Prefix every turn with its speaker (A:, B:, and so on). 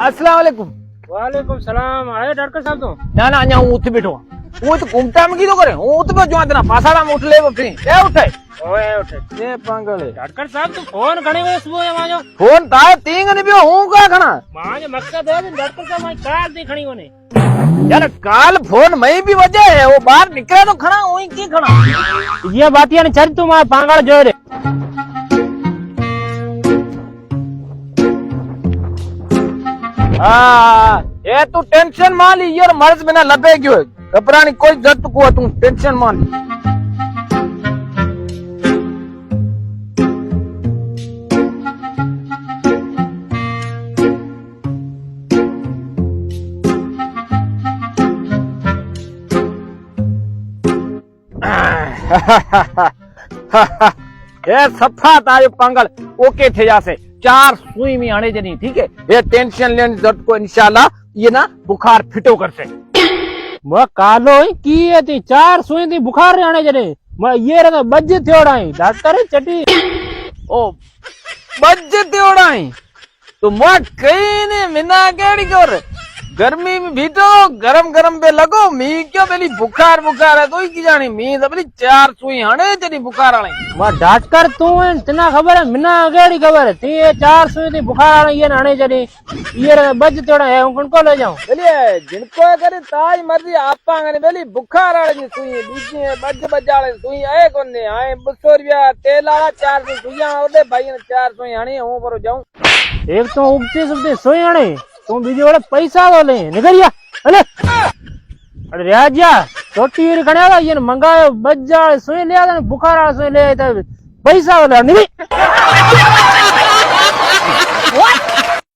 A: अस्सलाम वालेकुम।
B: वालेकुम सलाम। आए डॉक्टर साहब तो
A: ना ना अञा हूँ उठ बैठो हूँ तो घूमता में कीधो करे हूँ तो जो आतना पासाड़ा में उठ ले फिर ए उठे
B: ओए उठे
A: ये पागल है
B: डॉक्टर साहब तो फोन घणी वे सुबह या माजो
A: फोन ताए तींग नहीं पियो हूँ का खना
B: माजो मकसद है डॉक्टर साहब माई कार दी खणी होने
A: यार काल फोन मई भी वजह है वो बाहर निकले तो खना वही की खना
B: ये बातियां ने चल तू मां पांगल जो रे
A: हाँ ये तू टेंशन मान ली यार मर्ज बिना लबे क्यों घबरानी कोई जरूरत को तू टेंशन मान ली ये सफा तायो पागल ओके थे जासे 4 सुई में आने जनी ठीक है ये टेंशन लेने जरूरत को इंशाल्लाह ये ना बुखार फिटो कर से
B: म कालो की है ती 4 सुई दी बुखार रे आने जने म ये रे बज थोड़ाई डॉक्टर चटी
A: ओ बज तेवड़ाई तो मैं कहीं ने मिना केड़ी कर गर्मी में भीटो गरम गरम पे लगो मी क्यों पहली बुखार बुखार है तो ही की जानी मी तो पहली 4 सुई हणे जनी बुखार आले
B: म डॉक्टर तू है तना खबर है मिना गेड़ी खबर है ती 4 सुई दी बुखार आने ये आने जने ये रे बज थोड़ा है उन को ले जाऊं
A: चलिए जिनको करे ताज मर्जी आपा ने पहली बुखार आले जी सुई बीजे बज बजाले सुई आए कोने आए 200 रुपया तेल वाला 4 सुइयां ओदे भाई ने 4 सुई हणी हूं पर जाऊं
B: एक तो उगती सुगती सोई आने तू बीजे वाले पैसा तो ले निकलिया अरे अरे राजा छोटी गणा ये मंगायो बज्जा सोई ले बुखार सोई ले पैसा वाला नहीं